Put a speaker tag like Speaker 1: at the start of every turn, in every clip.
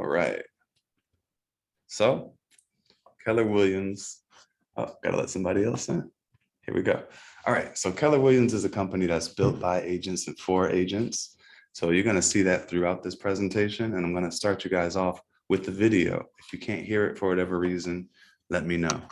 Speaker 1: All right. So Keller Williams, oh, gotta let somebody else in. Here we go. All right, so Keller Williams is a company that's built by agents and for agents. So you're gonna see that throughout this presentation, and I'm gonna start you guys off with the video. If you can't hear it for whatever reason, let me know.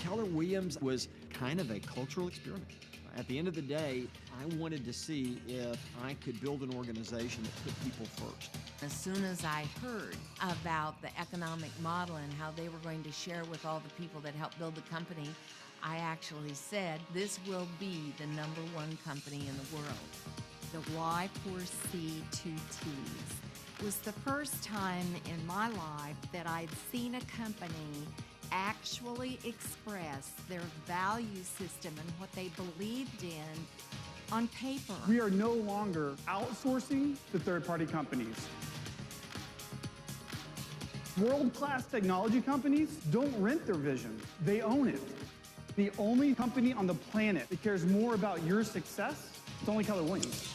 Speaker 2: Keller Williams was kind of a cultural experiment. At the end of the day, I wanted to see if I could build an organization that put people first.
Speaker 3: As soon as I heard about the economic model and how they were going to share with all the people that helped build the company, I actually said, this will be the #1 company in the world.
Speaker 4: The Y4C2Ts was the first time in my life that I'd seen a company actually express their value system and what they believed in on paper.
Speaker 5: We are no longer outsourcing to third-party companies. World-class technology companies don't rent their vision, they own it. The only company on the planet that cares more about your success is only Keller Williams.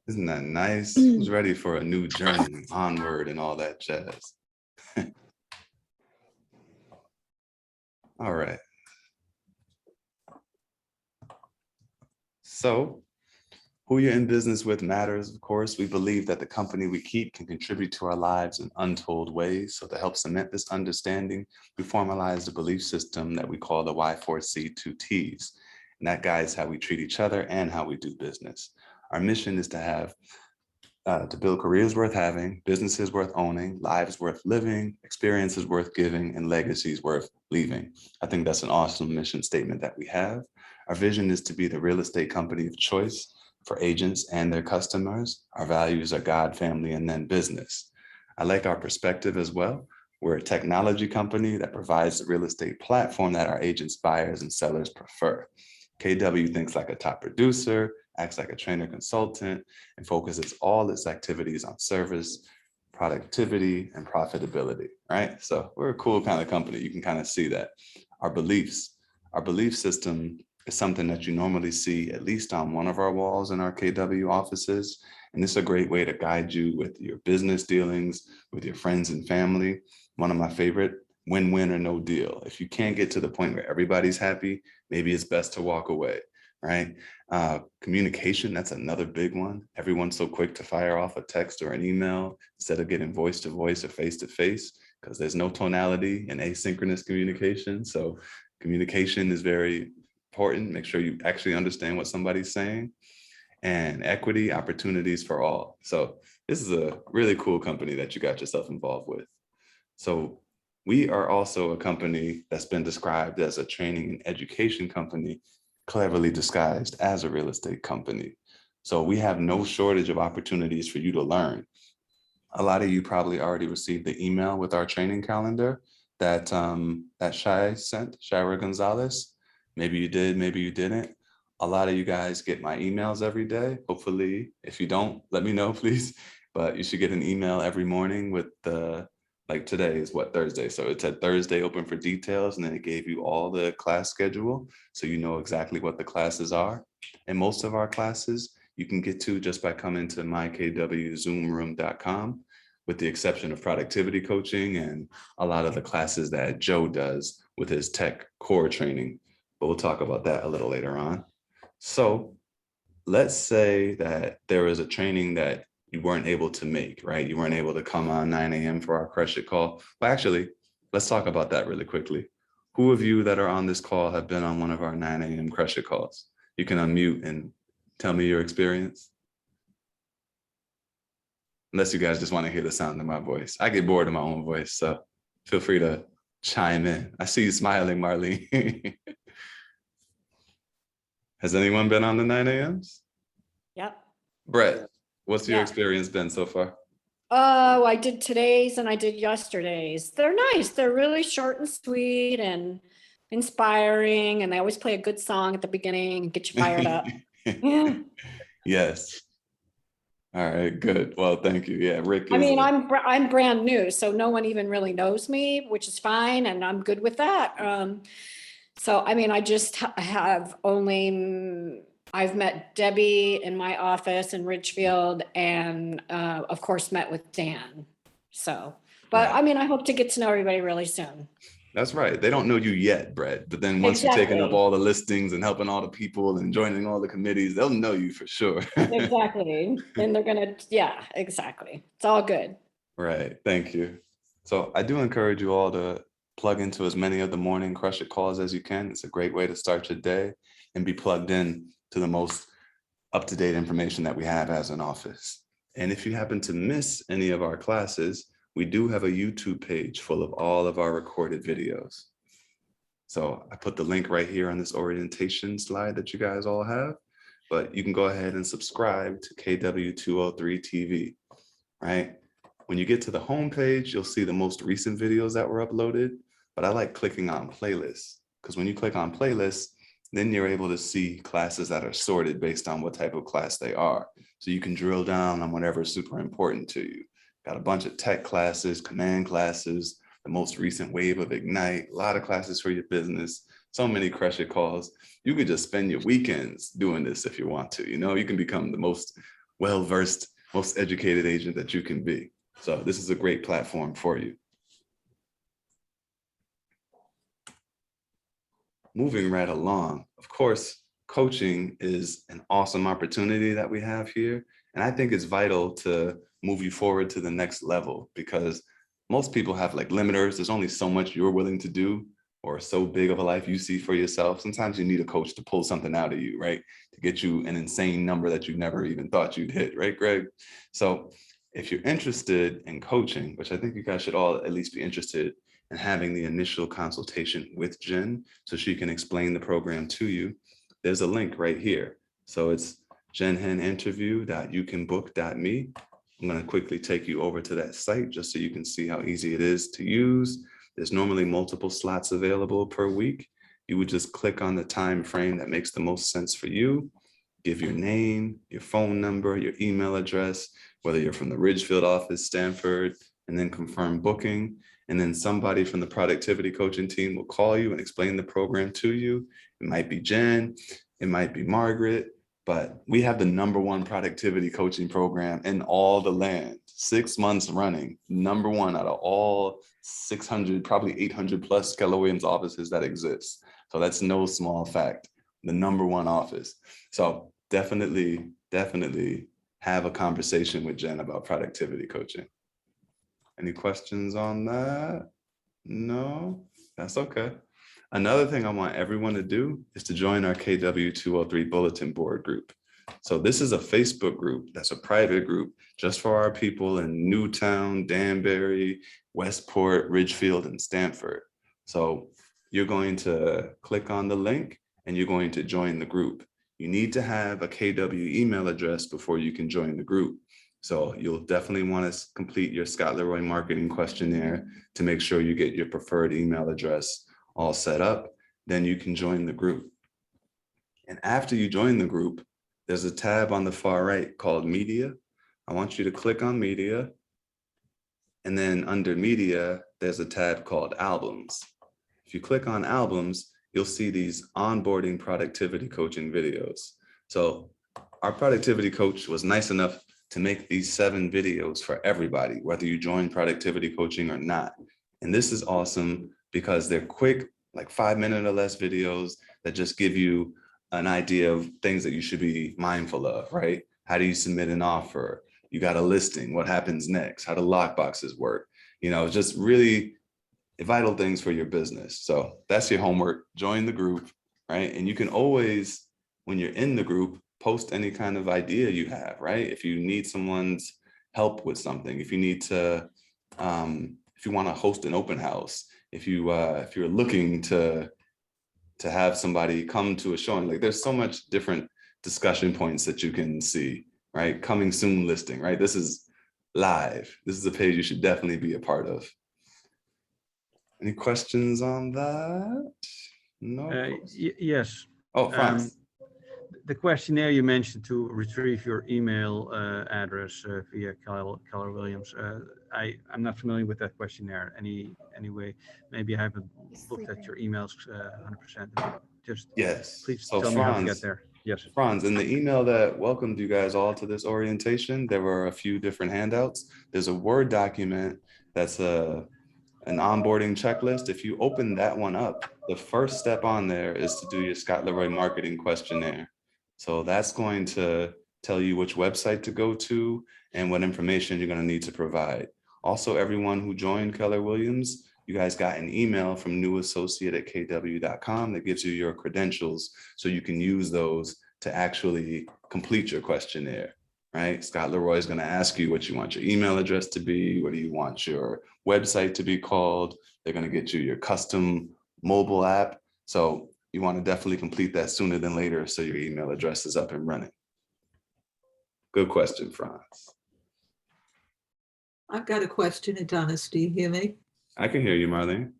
Speaker 1: Isn't that nice? Who's ready for a new journey, onward, and all that jazz? All right. So, who you're in business with matters, of course. We believe that the company we keep can contribute to our lives in untold ways. So to help cement this understanding, we formalized a belief system that we call the Y4C2Ts. And that guides how we treat each other and how we do business. Our mission is to build careers worth having, businesses worth owning, lives worth living, experiences worth giving, and legacies worth leaving. I think that's an awesome mission statement that we have. Our vision is to be the real estate company of choice for agents and their customers. Our values are God, family, and then business. I like our perspective as well. We're a technology company that provides the real estate platform that our agents, buyers, and sellers prefer. KW thinks like a top producer, acts like a trainer consultant, and focuses all its activities on service, productivity, and profitability, right? So we're a cool kind of company. You can kind of see that. Our belief system is something that you normally see at least on one of our walls in our KW offices. And this is a great way to guide you with your business dealings, with your friends and family. One of my favorite, win-win or no deal. If you can't get to the point where everybody's happy, maybe it's best to walk away, right? Communication, that's another big one. Everyone's so quick to fire off a text or an email instead of getting voice to voice or face to face, because there's no tonality in asynchronous communication. So communication is very important. Make sure you actually understand what somebody's saying. And equity, opportunities for all. So this is a really cool company that you got yourself involved with. So we are also a company that's been described as a training and education company, cleverly disguised as a real estate company. So we have no shortage of opportunities for you to learn. A lot of you probably already received the email with our training calendar that Shai sent, Shira Gonzalez. Maybe you did, maybe you didn't. A lot of you guys get my emails every day. Hopefully, if you don't, let me know, please. But you should get an email every morning with like today is what, Thursday. So it said Thursday open for details, and then it gave you all the class schedule. So you know exactly what the classes are. And most of our classes you can get to just by coming to mykwzoomroom.com, with the exception of productivity coaching and a lot of the classes that Joe does with his tech core training. But we'll talk about that a little later on. So let's say that there is a training that you weren't able to make, right? You weren't able to come on 9 a.m. for our Crush It call. Well, actually, let's talk about that really quickly. Who of you that are on this call have been on one of our 9 a.m. Crush It calls? You can unmute and tell me your experience? Unless you guys just want to hear the sound of my voice. I get bored of my own voice, so feel free to chime in. I see you smiling, Marlene. Has anyone been on the 9 a.m.s?
Speaker 6: Yep.
Speaker 1: Brett, what's your
Speaker 6: Yeah.
Speaker 1: experience been so far?
Speaker 6: Oh, I did today's and I did yesterday's. They're nice. They're really short and sweet and inspiring, and they always play a good song at the beginning and get you fired up. Yeah.
Speaker 1: Yes. All right, good. Well, thank you. Yeah, Rick
Speaker 6: I
Speaker 1: is.
Speaker 6: mean, I'm brand new, so no one even really knows me, which is fine, and I'm good with that. So I mean, I just have only I've met Debbie in my office in Ridgefield, and of course met with Dan. So, but
Speaker 1: Right.
Speaker 6: I mean, I hope to get to know everybody really soon.
Speaker 1: That's right. They don't know you yet, Brett. But then once you're taking up
Speaker 6: Exactly.
Speaker 1: all the listings and helping all the people and joining all the committees, they'll know you for sure.
Speaker 6: Exactly. And they're gonna, yeah, exactly. It's all good.
Speaker 1: Right. Thank you. So I do encourage you all to plug into as many of the morning Crush It calls as you can. It's a great way to start your day and be plugged in to the most up-to-date information that we have as an office. And if you happen to miss any of our classes, we do have a YouTube page full of all of our recorded videos. So I put the link right here on this orientation slide that you guys all have, but you can go ahead and subscribe to KW203 TV, right? When you get to the home page, you'll see the most recent videos that were uploaded, but I like clicking on playlists because when you click on playlists, then you're able to see classes that are sorted based on what type of class they are. So you can drill down on whatever is super important to you. Got a bunch of tech classes, command classes, the most recent wave of Ignite, a lot of classes for your business, so many Crush It calls. You could just spend your weekends doing this if you want to. You know, you can become the most well-versed, most educated agent that you can be. So this is a great platform for you. Moving right along, of course, coaching is an awesome opportunity that we have here. And I think it's vital to move you forward to the next level because most people have like limiters. There's only so much you're willing to do or so big of a life you see for yourself. Sometimes you need a coach to pull something out of you, right? To get you an insane number that you never even thought you'd hit, right, Greg? So if you're interested in coaching, which I think you guys should all at least be interested in having the initial consultation with Jen so she can explain the program to you, there's a link right here. So it's jenheninterview.youcanbook.me. I'm going to quickly take you over to that site just so you can see how easy it is to use. There's normally multiple slots available per week. You would just click on the time frame that makes the most sense for you, give your name, your phone number, your email address, whether you're from the Ridgefield office, Stanford, and then confirm booking. And then somebody from the productivity coaching team will call you and explain the program to you. It might be Jen, it might be Margaret, but we have the #1 productivity coaching program in all the land, 6 months running, #1 out of all 600, probably 800 plus Keller Williams offices that exist. So that's no small fact, the #1 office. So definitely have a conversation with Jen about productivity coaching. Any questions on that? No, that's okay. Another thing I want everyone to do is to join our KW203 bulletin board group. So this is a Facebook group that's a private group just for our people in Newtown, Danbury, Westport, Ridgefield, and Stanford. So you're going to click on the link and you're going to join the group. You need to have a KW email address before you can join the group. So you'll definitely want to complete your Scott LeRoy marketing questionnaire to make sure you get your preferred email address all set up. Then you can join the group. And after you join the group, there's a tab on the far right called Media. I want you to click on Media. And then under Media, there's a tab called Albums. If you click on Albums, you'll see these onboarding productivity coaching videos. So our productivity coach was nice enough to make these 7 videos for everybody, whether you join productivity coaching or not. And this is awesome because they're quick, like 5-minute or less videos that just give you an idea of things that you should be mindful of, right? How do you submit an offer? You got a listing, what happens next? How do lockboxes work? You know, just really vital things for your business. So that's your homework. Join the group, right? And you can always, when you're in the group, post any kind of idea you have, right? If you need someone's help with something, if you need to, if you want to host an open house, if you're looking to have somebody come to a showing, like there's so much different discussion points that you can see, right? Coming soon listing, right? This is live. This is a page you should definitely be a part of. Any questions on that? No.
Speaker 7: Yes.
Speaker 1: Oh, Franz.
Speaker 7: The questionnaire you mentioned to retrieve your email address via Keller Williams. I'm not familiar with that questionnaire anyway. Maybe I haven't looked at your emails 100%. Just
Speaker 1: Yes.
Speaker 7: please
Speaker 1: So
Speaker 7: tell me how to get there. Yes.
Speaker 1: Franz, in the email that welcomed you guys all to this orientation, there were a few different handouts. There's a Word document that's an onboarding checklist. If you open that one up, the first step on there is to do your Scott LeRoy marketing questionnaire. So that's going to tell you which website to go to and what information you're going to need to provide. Also, everyone who joined Keller Williams, you guys got an email from newassociate@kw.com that gives you your credentials so you can use those to actually complete your questionnaire, right? Scott LeRoy is going to ask you what you want your email address to be, what do you want your website to be called. They're going to get you your custom mobile app. So you want to definitely complete that sooner than later so your email address is up and running. Good question, Franz.
Speaker 8: I've got a question, Adonis. Do you hear me?
Speaker 1: I can hear you, Marlene.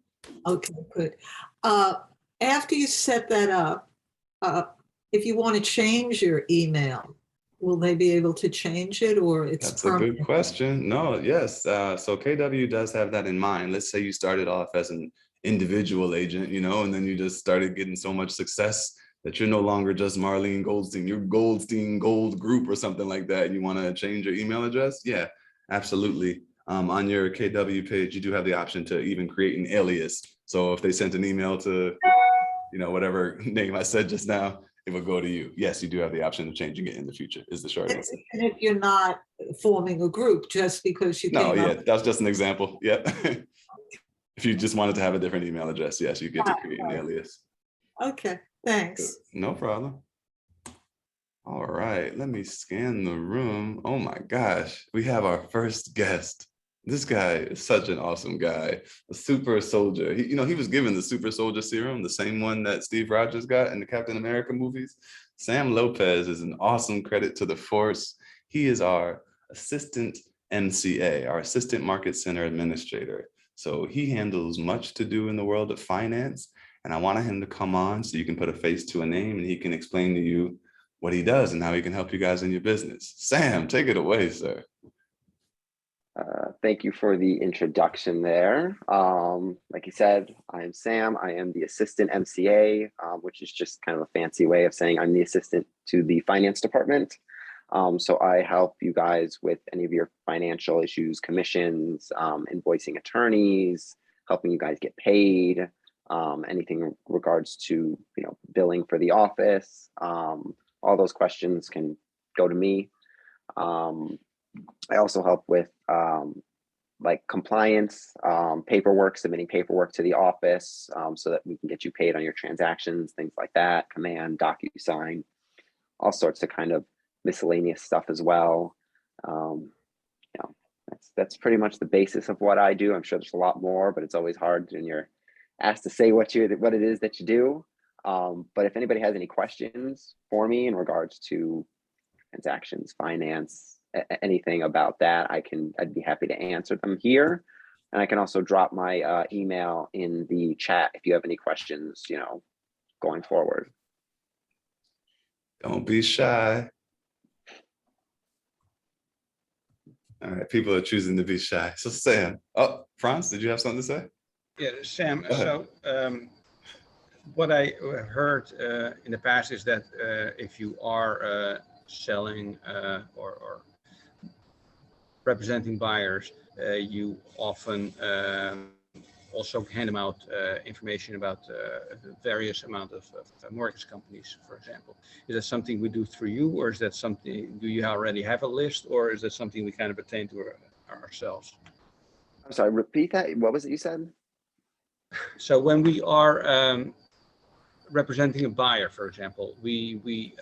Speaker 8: Okay, good. After you set that up, if you want to change your email, will they be able to change it, or it's
Speaker 1: That's
Speaker 8: permanent?
Speaker 1: a good question. No, yes. So KW does have that in mind. Let's say you started off as an individual agent, and then you just started getting so much success that you're no longer just Marlene Goldstein, you're Goldstein Gold Group or something like that. And you want to change your email address? Yeah, absolutely. On your KW page, you do have the option to even create an alias. So if they sent an email to, whatever name I said just now, it would go to you. Yes, you do have the option of changing it in the future, is the short answer.
Speaker 8: And if you're not forming a group just because you
Speaker 1: No,
Speaker 8: came
Speaker 1: yeah,
Speaker 8: up.
Speaker 1: that's just an example. Yeah. If you just wanted to have a different email address, yes, you get to create an alias.
Speaker 8: Okay, thanks.
Speaker 1: No problem. All right, let me scan the room. Oh my gosh, we have our first guest. This guy is such an awesome guy, a super soldier. He was given the super soldier serum, the same one that Steve Rogers got in the Captain America movies. Sam Lopez is an awesome credit to the force. He is our assistant MCA, our assistant market center administrator. So he handles much to do in the world of finance. And I wanted him to come on so you can put a face to a name and he can explain to you what he does and how he can help you guys in your business. Sam, take it away, sir.
Speaker 9: Thank you for the introduction there. Like you said, I am Sam. I am the assistant MCA, which is just kind of a fancy way of saying I'm the assistant to the finance department. So I help you guys with any of your financial issues, commissions, invoicing attorneys, helping you guys get paid, anything in regards to billing for the office. All those questions can go to me. I also help with like compliance, paperwork, submitting paperwork to the office so that we can get you paid on your transactions, things like that, Command, DocuSign, all sorts of kind of miscellaneous stuff as well. That's pretty much the basis of what I do. I'm sure there's a lot more, but it's always hard when you're asked to say what it is that you do. But if anybody has any questions for me in regards to transactions, finance, anything about that, I'd be happy to answer them here. And I can also drop my email in the chat if you have any questions, going forward.
Speaker 1: Don't be shy. All right, people are choosing to be shy. So Sam, Franz, did you have something to say?
Speaker 7: Yeah, Sam, so what I heard in the past is that if you are selling or representing buyers, you often also hand them out information about various amount of mortgage companies, for example. Is that something we do through you, or is that something, do you already have a list, or is that something we kind of attain to ourselves?
Speaker 9: I'm sorry, repeat that. What was it you said?
Speaker 7: So when we are representing a buyer, for example, we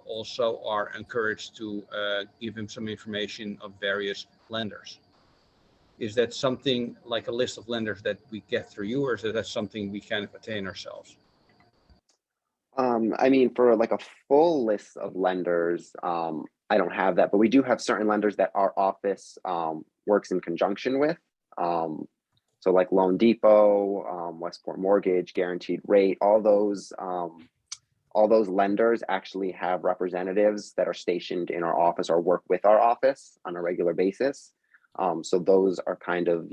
Speaker 7: also are encouraged to give him some information of various lenders. Is that something like a list of lenders that we get through you, or is that something we kind of attain ourselves?
Speaker 9: I mean, for like a full list of lenders, I don't have that, but we do have certain lenders that our office works in conjunction with. So like Loan Depot, Westport Mortgage, Guaranteed Rate, all those lenders actually have representatives that are stationed in our office or work with our office on a regular basis. So those are kind of,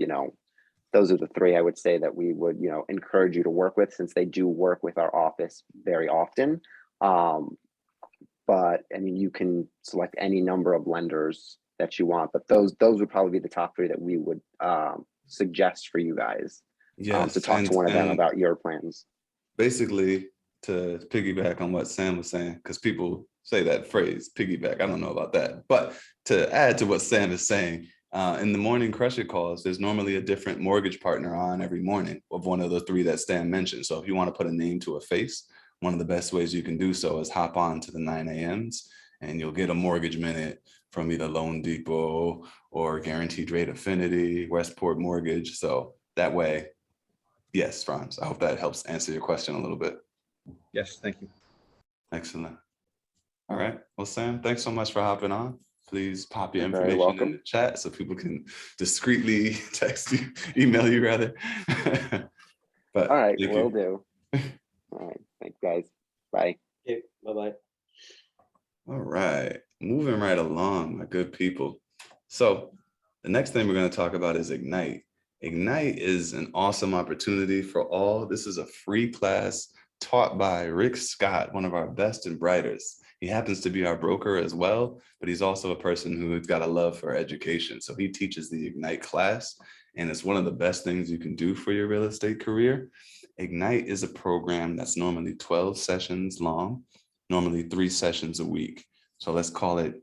Speaker 9: those are the three I would say that we would, encourage you to work with, since they do work with our office very often. But I mean, you can select any number of lenders that you want, but those would probably be the top three that we would suggest for you guys.
Speaker 1: Yes,
Speaker 9: to talk to one of them about your plans.
Speaker 1: Basically, to piggyback on what Sam was saying, because people say that phrase, piggyback, I don't know about that. But to add to what Sam is saying, in the morning Crush It calls, there's normally a different mortgage partner on every morning of one of the three that Stan mentioned. So if you want to put a name to a face, one of the best ways you can do so is hop on to the 9 a.m.s and you'll get a mortgage minute from either Loan Depot or Guaranteed Rate Affinity, Westport Mortgage. So that way, yes, Franz, I hope that helps answer your question a little bit.
Speaker 7: Yes, thank you.
Speaker 1: Excellent. All right. Well, Sam, thanks so much for hopping on. Please pop your
Speaker 9: You're very
Speaker 1: information in
Speaker 9: welcome.
Speaker 1: the chat so people can discreetly text you, email you rather. But
Speaker 9: All right,
Speaker 1: thank
Speaker 9: will
Speaker 1: you.
Speaker 9: do. All right, thanks guys. Bye.
Speaker 10: Okay, bye-bye.
Speaker 1: All right, moving right along, my good people. So the next thing we're going to talk about is Ignite. Ignite is an awesome opportunity for all. This is a free class taught by Rick Scott, one of our best and brightest. He happens to be our broker as well, but he's also a person who's got a love for education. So he teaches the Ignite class, and it's one of the best things you can do for your real estate career. Ignite is a program that's normally 12 sessions long, normally 3 sessions a week. So let's call it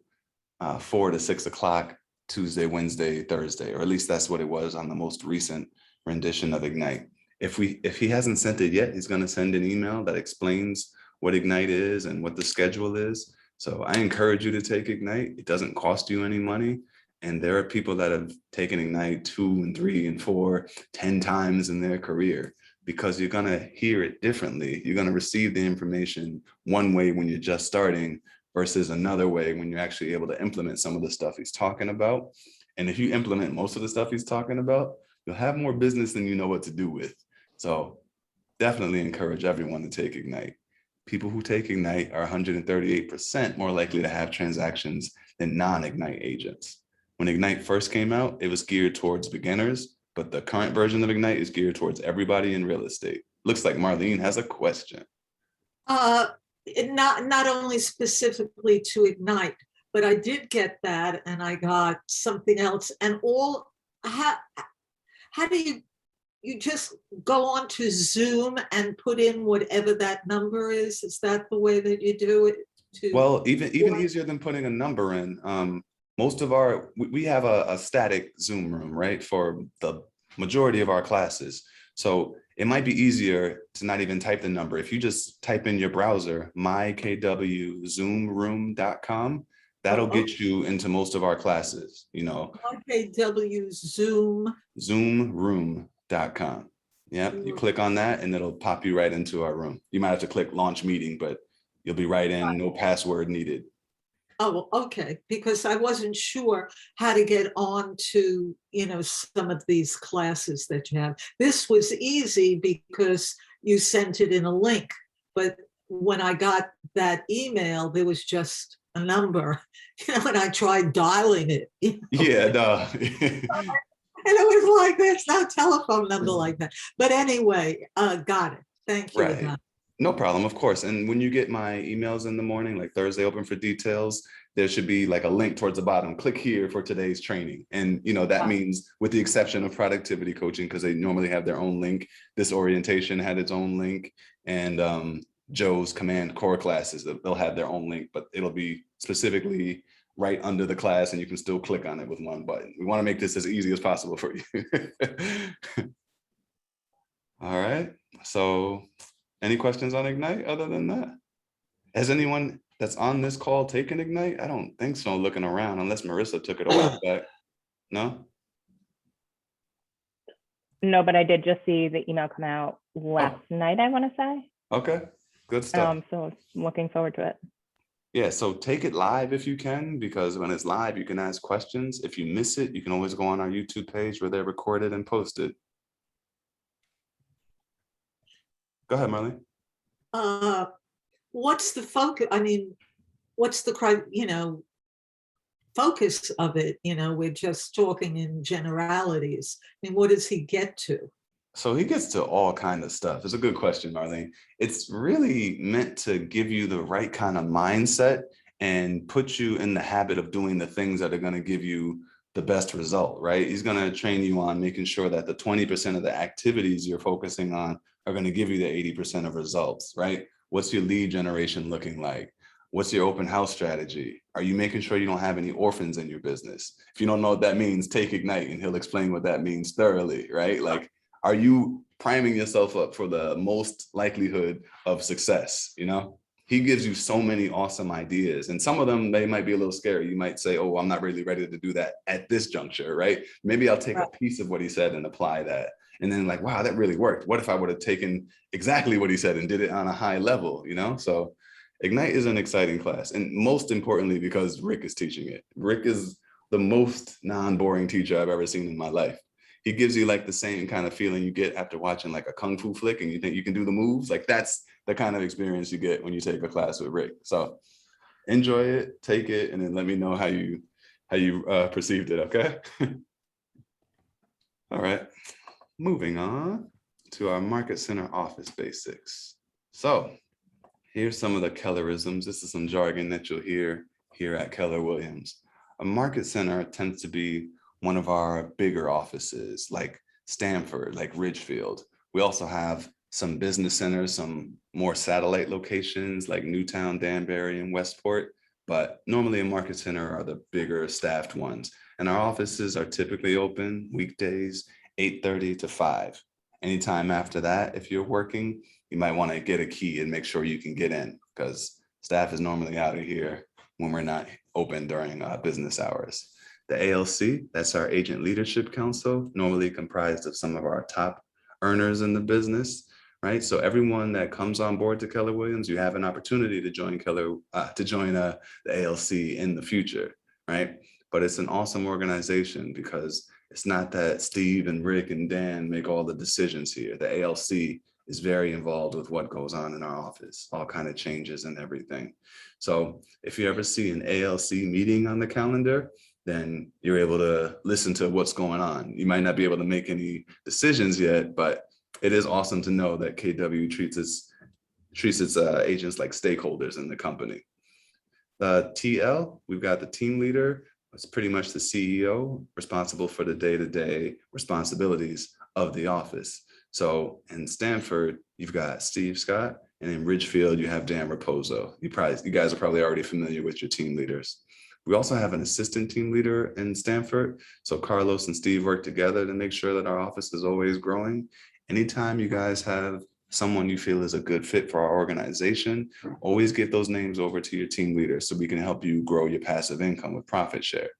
Speaker 1: 4 to 6 o'clock, Tuesday, Wednesday, Thursday, or at least that's what it was on the most recent rendition of Ignite. If he hasn't sent it yet, he's going to send an email that explains what Ignite is and what the schedule is. So I encourage you to take Ignite. It doesn't cost you any money. And there are people that have taken Ignite 2 and 3 and 4, 10 times in their career, because you're going to hear it differently. You're going to receive the information one way when you're just starting versus another way when you're actually able to implement some of the stuff he's talking about. And if you implement most of the stuff he's talking about, you'll have more business than you know what to do with. So definitely encourage everyone to take Ignite. People who take Ignite are 138% more likely to have transactions than non-Ignite agents. When Ignite first came out, it was geared towards beginners, but the current version of Ignite is geared towards everybody in real estate. Looks like Marlene has a question.
Speaker 8: Not only specifically to Ignite, but I did get that, and I got something else. And how do you just go on to Zoom and put in whatever that number is? Is that the way that you do it?
Speaker 1: Well, even easier than putting a number in. Most of we have a static Zoom room, right, for the majority of our classes. So it might be easier to not even type the number. If you just type in your browser, mykwzoomroom.com, that'll get you into most of our classes,
Speaker 8: MyKW Zoom.
Speaker 1: Zoomroom.com. Yeah, you click on that and it'll pop you right into our room. You might have to click launch meeting, but you'll be right in, no password needed.
Speaker 8: Oh, okay, because I wasn't sure how to get on to, some of these classes that you have. This was easy because you sent it in a link, but when I got that email, there was just a number, and I tried dialing it.
Speaker 1: Yeah, no.
Speaker 8: And it was like, there's no telephone number like that. But anyway, got it. Thank you.
Speaker 1: Right. No problem, of course. And when you get my emails in the morning, like Thursday Open for details, there should be like a link towards the bottom. Click here for today's training. And that means, with the exception of productivity coaching, because they normally have their own link. This orientation had its own link, and Joe's Command Core classes, they'll have their own link, but it'll be specifically right under the class, and you can still click on it with one button. We want to make this as easy as possible for you. All right. So Any questions on Ignite other than that? Has anyone that's on this call taken Ignite? I don't think so, looking around, unless Marissa took it a while back. No?
Speaker 10: No, but I did just see the email come out last night, I want to say.
Speaker 1: Okay, good stuff.
Speaker 10: So I'm looking forward to it.
Speaker 1: Yeah, so take it live if you can, because when it's live, you can ask questions. If you miss it, you can always go on our YouTube page where they're recorded and posted. Go ahead, Marlene.
Speaker 8: What's the focus? I mean, what's the focus of it? We're just talking in generalities. I mean, what does he get to?
Speaker 1: So he gets to all kind of stuff. It's a good question, Marlene. It's really meant to give you the right kind of mindset and put you in the habit of doing the things that are going to give you the best result, right? He's going to train you on making sure that the 20% of the activities you're focusing on are going to give you the 80% of results, right? What's your lead generation looking like? What's your open house strategy? Are you making sure you don't have any orphans in your business? If you don't know what that means, take Ignite and he'll explain what that means thoroughly, right? Like, are you priming yourself up for the most likelihood of success? He gives you so many awesome ideas, and some of them, they might be a little scary. You might say, oh, I'm not really ready to do that at this juncture, right? Maybe I'll take a piece of what he said and apply that. And then like, wow, that really worked. What if I would have taken exactly what he said and did it on a high level, So Ignite is an exciting class. And most importantly, because Rick is teaching it. Rick is the most non-boring teacher I've ever seen in my life. He gives you like the same kind of feeling you get after watching like a Kung Fu flick and you think you can do the moves. Like that's the kind of experience you get when you take a class with Rick. So enjoy it, take it, and then let me know how you perceived it, okay? All right, moving on to our Market Center office basics. So here's some of the Kellerisms. This is some jargon that you'll hear here at Keller Williams. A Market Center tends to be one of our bigger offices like Stanford, like Ridgefield. We also have some business centers, some more satellite locations like Newtown, Danbury, and Westport. But normally a Market Center are the bigger staffed ones. And our offices are typically open weekdays, 8:30 to 5. Anytime after that, if you're working, you might want to get a key and make sure you can get in because staff is normally out of here when we're not open during business hours. The ALC, that's our Agent Leadership Council, normally comprised of some of our top earners in the business, right? So everyone that comes on board to Keller Williams, you have an opportunity to join the ALC in the future, right? But it's an awesome organization because it's not that Steve and Rick and Dan make all the decisions here. The ALC is very involved with what goes on in our office, all kind of changes and everything. So if you ever see an ALC meeting on the calendar, then you're able to listen to what's going on. You might not be able to make any decisions yet, but it is awesome to know that KW treats its agents like stakeholders in the company. The TL, we've got the team leader. It's pretty much the CEO responsible for the day-to-day responsibilities of the office. So in Stanford, you've got Steve Scott, and in Ridgefield, you have Dan Raposo. You guys are probably already familiar with your team leaders. We also have an assistant team leader in Stanford. So Carlos and Steve work together to make sure that our office is always growing. Anytime you guys have someone you feel is a good fit for our organization, always get those names over to your team leader so we can help you grow your passive income with profit share.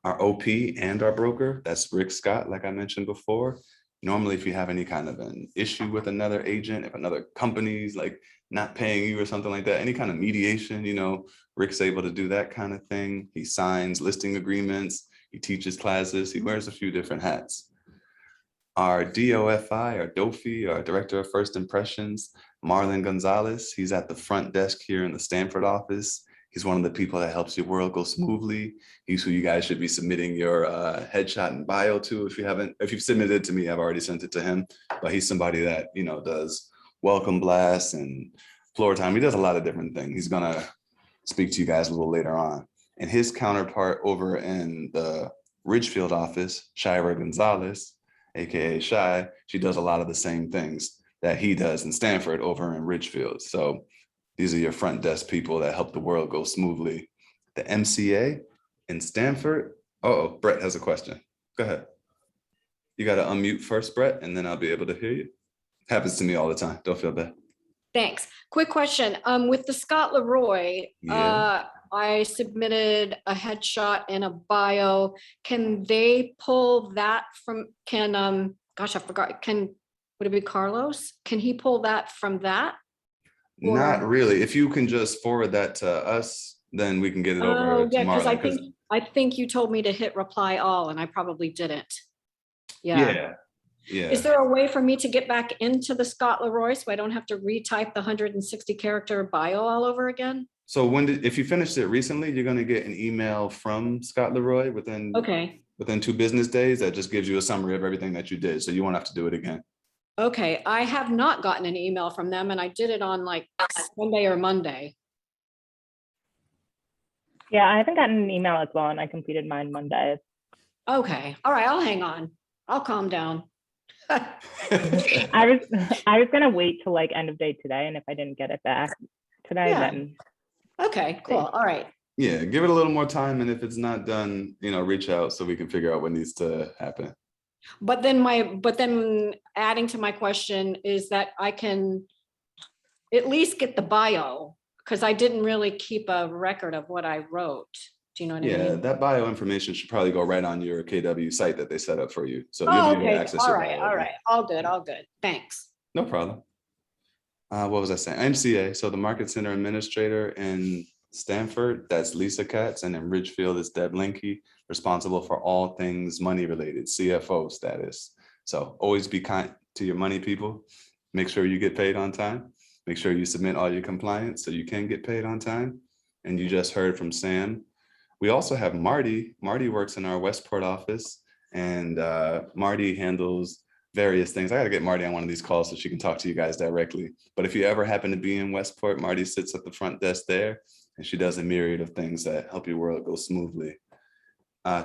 Speaker 1: Our OP and our broker, that's Rick Scott, like I mentioned before. Normally, if you have any kind of an issue with another agent, if another company's like not paying you or something like that, any kind of mediation, Rick's able to do that kind of thing. He signs listing agreements, he teaches classes, he wears a few different hats. Our DOFI, our DOFI, our Director of First Impressions, Marlon Gonzalez, he's at the front desk here in the Stanford office. He's one of the people that helps your world go smoothly. He's who you guys should be submitting your headshot and bio to. If you've submitted it to me, I've already sent it to him, but he's somebody that, does welcome blasts and floor time. He does a lot of different things. He's gonna speak to you guys a little later on. And his counterpart over in the Ridgefield office, Shira Gonzalez, AKA Shy, she does a lot of the same things that he does in Stanford over in Ridgefield. So these are your front desk people that help the world go smoothly. The MCA in Stanford. Oh, Brett has a question. Go ahead. You got to unmute first, Brett, and then I'll be able to hear you. Happens to me all the time. Don't feel bad.
Speaker 6: Thanks. Quick question. With the Scott LeRoy,
Speaker 1: Yeah.
Speaker 6: I submitted a headshot and a bio. Can they pull that from, gosh, I forgot, would it be Carlos? Can he pull that from that?
Speaker 1: Not
Speaker 6: Or-
Speaker 1: really. If you can just forward that to us, then we can get it over
Speaker 6: Oh,
Speaker 1: to
Speaker 6: yeah, because
Speaker 1: Marlon.
Speaker 6: I think you told me to hit reply all and I probably didn't. Yeah.
Speaker 1: Yeah.
Speaker 6: Is there a way for me to get back into the Scott LeRoy so I don't have to retype the 160 character bio all over again?
Speaker 1: So if you finished it recently, you're going to get an email from Scott LeRoy within 2 business days that just gives you a summary of everything that you did. So you won't have to do it again.
Speaker 6: Okay, I have not gotten an email from them and I did it on like Sunday or Monday.
Speaker 10: Yeah, I haven't gotten an email as well, and I completed mine Monday.
Speaker 6: Okay, all right, I'll hang on. I'll calm down.
Speaker 10: I was gonna wait till like end of day today, and if I didn't get it back today,
Speaker 6: Yeah.
Speaker 10: then
Speaker 6: Okay, cool. All right.
Speaker 1: Yeah, give it a little more time. And if it's not done, reach out so we can figure out what needs to happen.
Speaker 6: But then adding to my question is that I can at least get the bio because I didn't really keep a record of what I wrote. Do you know what I
Speaker 1: Yeah,
Speaker 6: mean?
Speaker 1: that bio information should probably go right on your KW site that they set up for you. So
Speaker 6: Oh,
Speaker 1: you'll be able to
Speaker 6: okay.
Speaker 1: access
Speaker 6: All
Speaker 1: your
Speaker 6: right.
Speaker 1: bio
Speaker 6: All
Speaker 1: again.
Speaker 6: right. All good. All good. Thanks.
Speaker 1: No problem. What was I saying? MCA. So the Market Center Administrator in Stanford, that's Lisa Katz, and in Ridgefield is Deb Linke, responsible for all things money related, CFO status. So always be kind to your money people. Make sure you get paid on time. Make sure you submit all your compliance so you can get paid on time. And you just heard from Sam. We also have Marty. Marty works in our Westport office, and Marty handles various things. I got to get Marty on one of these calls so she can talk to you guys directly. But if you ever happen to be in Westport, Marty sits at the front desk there, and she does a myriad of things that help your world go smoothly.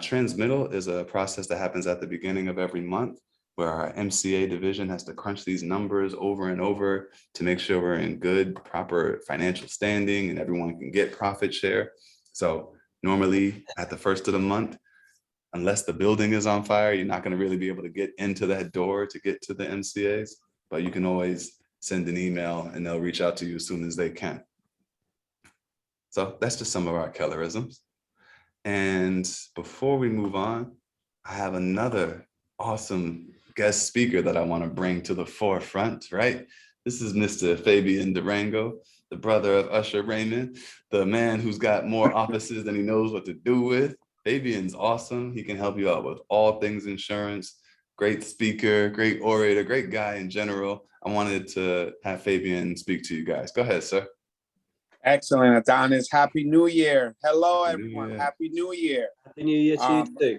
Speaker 1: Transmittal is a process that happens at the beginning of every month where our MCA division has to crunch these numbers over and over to make sure we're in good, proper financial standing and everyone can get profit share. So normally at the first of the month, unless the building is on fire, you're not going to really be able to get into that door to get to the MCAs, but you can always send an email and they'll reach out to you as soon as they can. So that's just some of our Kellerisms. And before we move on, I have another awesome guest speaker that I want to bring to the forefront, right? This is Mr. Fabian Durango, the brother of Usher Raymond, the man who's got more offices than he knows what to do with. Fabian's awesome. He can help you out with all things insurance. Great speaker, great orator, great guy in general. I wanted to have Fabian speak to you guys. Go ahead, sir.
Speaker 11: Excellent, Adonis. Happy New Year. Hello,
Speaker 1: Happy New
Speaker 11: everyone.
Speaker 1: Year.
Speaker 11: Happy New Year.
Speaker 12: Happy New Year to you too.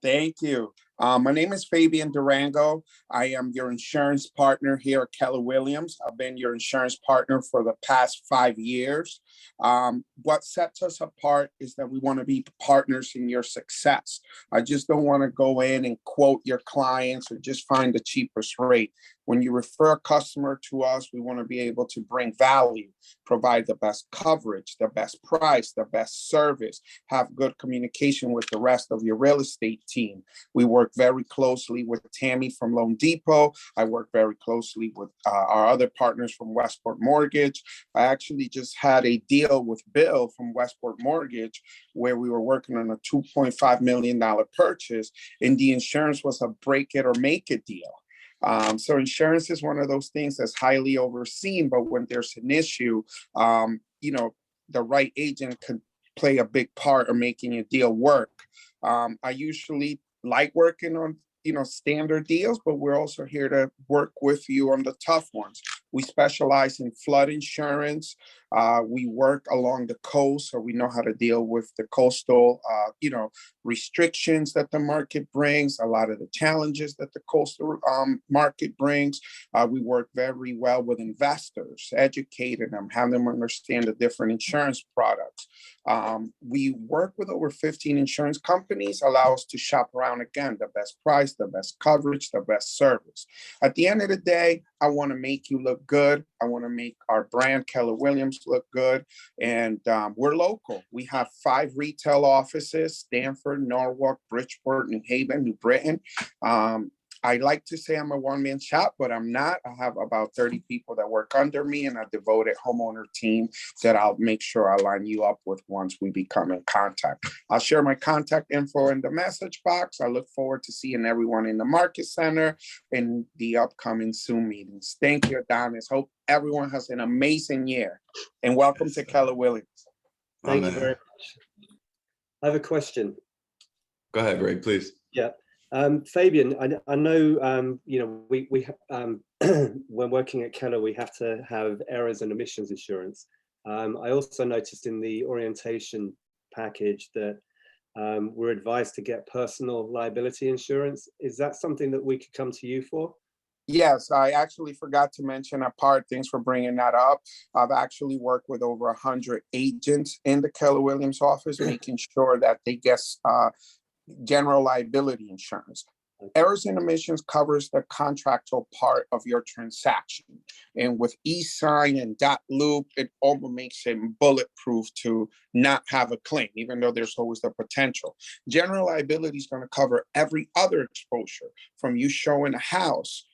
Speaker 11: Thank you. My name is Fabian Durango. I am your insurance partner here at Keller Williams. I've been your insurance partner for the past 5 years. What sets us apart is that we want to be partners in your success. I just don't want to go in and quote your clients or just find the cheapest rate. When you refer a customer to us, we want to be able to bring value, provide the best coverage, the best price, the best service, have good communication with the rest of your real estate team. We work very closely with Tammy from Loan Depot. I work very closely with our other partners from Westport Mortgage. I actually just had a deal with Bill from Westport Mortgage where we were working on a $2.5 million purchase, and the insurance was a break it or make it deal. So insurance is one of those things that's highly overseen, but when there's an issue, the right agent could play a big part in making a deal work. I usually like working on, standard deals, but we're also here to work with you on the tough ones. We specialize in flood insurance. We work along the coast, so we know how to deal with the coastal, restrictions that the market brings, a lot of the challenges that the coastal market brings. We work very well with investors, educating them, have them understand the different insurance products. We work with over 15 insurance companies, allow us to shop around again, the best price, the best coverage, the best service. At the end of the day, I want to make you look good. I want to make our brand Keller Williams look good. And we're local. We have 5 retail offices: Stanford, Norwalk, Bridgeport, New Haven, New Britain. I like to say I'm a one-man shop, but I'm not. I have about 30 people that work under me and a devoted homeowner team that I'll make sure I line you up with once we become in contact. I'll share my contact info in the message box. I look forward to seeing everyone in the Market Center in the upcoming Zoom meetings. Thank you, Adonis. Hope everyone has an amazing year. And welcome to Keller Williams.
Speaker 12: Thank you very much. I have a question.
Speaker 1: Go ahead, Greg, please.
Speaker 12: Yeah. Fabian, I know, you know, we when working at Keller, we have to have errors and omissions insurance. I also noticed in the orientation package that we're advised to get personal liability insurance. Is that something that we could come to you for?
Speaker 11: Yes, I actually forgot to mention a part. Thanks for bringing that up. I've actually worked with over 100 agents in the Keller Williams office, making sure that they get general liability insurance. Errors and omissions covers the contractual part of your transaction. And with e-sign and .loop, it almost makes it bulletproof to not have a claim, even though there's always the potential. General liability is going to cover every other exposure, from you showing a house,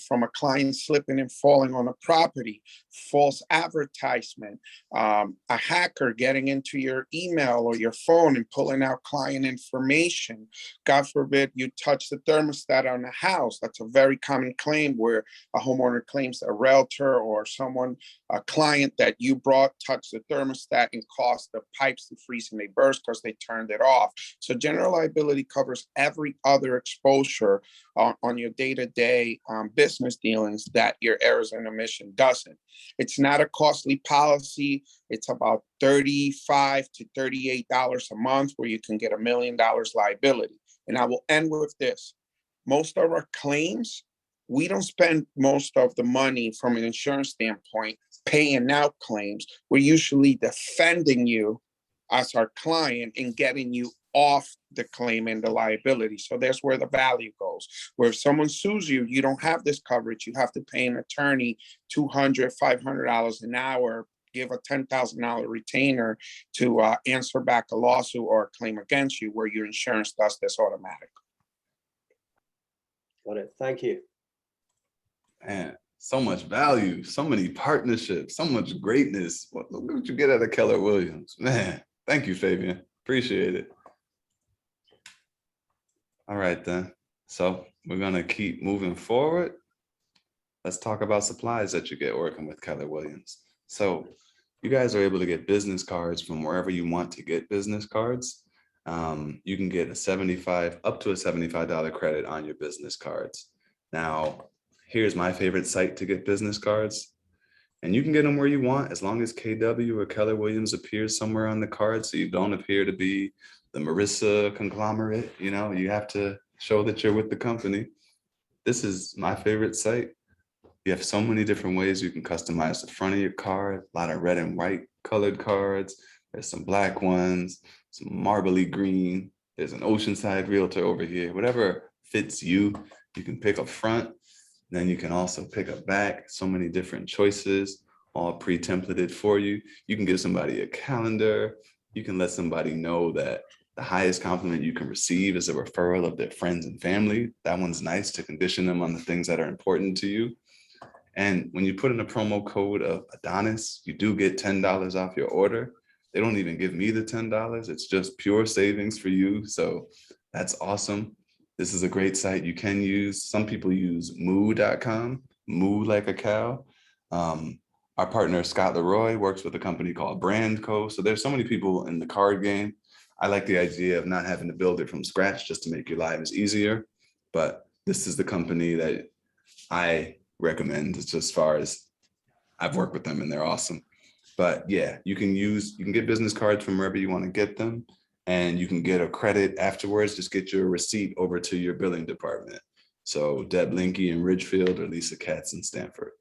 Speaker 11: from a client slipping and falling on a property, false advertisement, a hacker getting into your email or your phone and pulling out client information. God forbid you touch the thermostat on a house. That's a very common claim where a homeowner claims a realtor or someone, a client that you brought touched the thermostat and caused the pipes to freeze and they burst because they turned it off. So general liability covers every other exposure on your day-to-day business dealings that your errors and omission doesn't. It's not a costly policy. It's about $35 to $38 a month where you can get $1 million liability. And I will end with this. Most of our claims, we don't spend most of the money from an insurance standpoint paying out claims. We're usually defending you as our client and getting you off the claim and the liability. So that's where the value goes. Where if someone sues you, you don't have this coverage. You have to pay an attorney $200, $500 an hour, give a $10,000 retainer to answer back a lawsuit or a claim against you, where your insurance does this automatically.
Speaker 12: Got it. Thank you.
Speaker 1: Man, so much value, so many partnerships, so much greatness. Look what you get out of Keller Williams. Man, thank you, Fabian. Appreciate it. All right, then. So we're going to keep moving forward. Let's talk about supplies that you get working with Keller Williams. So you guys are able to get business cards from wherever you want to get business cards. You can get up to a $75 credit on your business cards. Now, here's my favorite site to get business cards. And you can get them where you want, as long as KW or Keller Williams appears somewhere on the card, so you don't appear to be the Marissa conglomerate. You know, you have to show that you're with the company. This is my favorite site. You have so many different ways you can customize the front of your card. A lot of red and white colored cards. There's some black ones, some marbly green. There's an Oceanside realtor over here. Whatever fits you, you can pick a front. Then you can also pick a back. So many different choices, all pre-templated for you. You can give somebody a calendar. You can let somebody know that the highest compliment you can receive is a referral of their friends and family. That one's nice to condition them on the things that are important to you. And when you put in a promo code of Adonis, you do get $10 off your order. They don't even give me the $10. It's just pure savings for you. So that's awesome. This is a great site you can use. Some people use moo.com, moo like a cow. Our partner, Scott LeRoy, works with a company called Brand Co. So there's so many people in the card game. I like the idea of not having to build it from scratch just to make your lives easier. But this is the company that I recommend, just as far as I've worked with them and they're awesome. But yeah, you can get business cards from wherever you want to get them, and you can get a credit afterwards. Just get your receipt over to your billing department. So Deb Linke in Ridgefield or Lisa Katz in Stanford.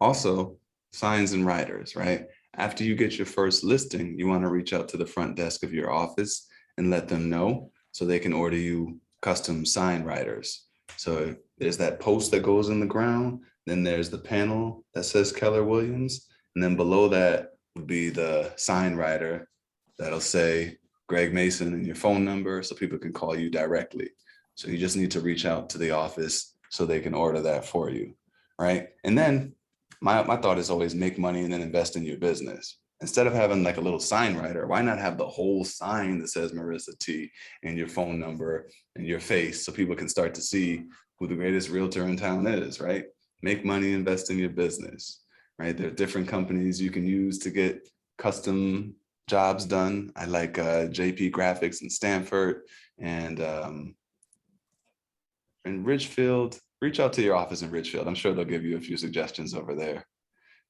Speaker 1: Also, signs and riders, right? After you get your first listing, you want to reach out to the front desk of your office and let them know so they can order you custom sign riders. So there's that post that goes in the ground, then there's the panel that says Keller Williams, and then below that would be the sign rider that'll say Greg Mason and your phone number so people can call you directly. So you just need to reach out to the office so they can order that for you, right? And then my thought is always make money and then invest in your business. Instead of having like a little sign writer, why not have the whole sign that says Marissa T and your phone number and your face so people can start to see who the greatest realtor in town is, right? Make money, invest in your business, right? There are different companies you can use to get custom jobs done. I like JP Graphics in Stanford and Ridgefield. Reach out to your office in Ridgefield. I'm sure they'll give you a few suggestions over there.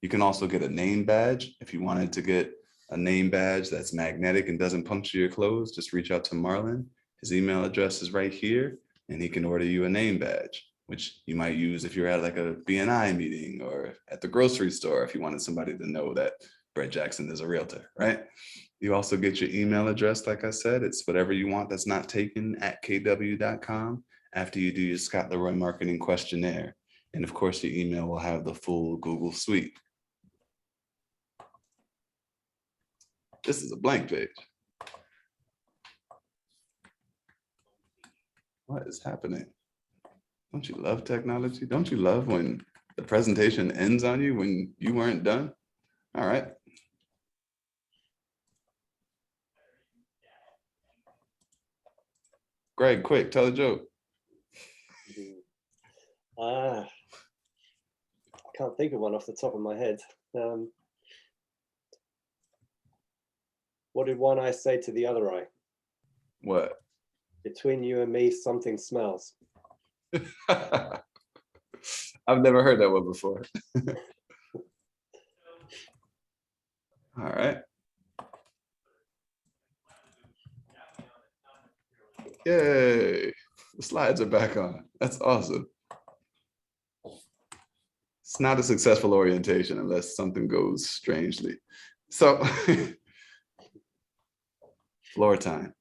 Speaker 1: You can also get a name badge. If you wanted to get a name badge that's magnetic and doesn't puncture your clothes, just reach out to Marlon. His email address is right here, and he can order you a name badge, which you might use if you're at like a BNI meeting or at the grocery store if you wanted somebody to know that Brett Jackson is a realtor, right? You also get your email address, like I said, it's whatever you want that's not taken at kw.com after you do your Scott LeRoy marketing questionnaire. And of course, your email will have the full Google suite. This is a blank page. What is happening? Don't you love technology? Don't you love when the presentation ends on you when you weren't done? All right. Greg, quick, tell a joke.
Speaker 12: I can't think of one off the top of my head. What did one eye say to the other eye?
Speaker 1: What?
Speaker 12: Between you and me, something smells.
Speaker 1: I've never heard that one before. All right. Yay. The slides are back on. That's awesome. It's not a successful orientation unless something goes strangely. So floor time.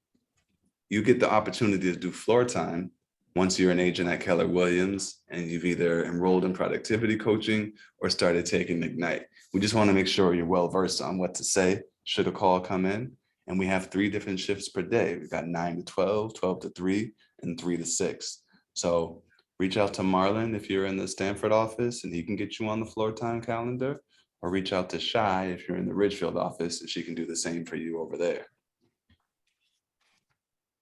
Speaker 1: You get the opportunity to do floor time once you're an agent at Keller Williams and you've either enrolled in productivity coaching or started taking Ignite. We just want to make sure you're well versed on what to say should a call come in. And we have 3 different shifts per day. We've got 9 to 12, 12 to 3, and 3 to 6. So reach out to Marlon if you're in the Stanford office and he can get you on the floor time calendar, or reach out to Shy if you're in the Ridgefield office and she can do the same for you over there.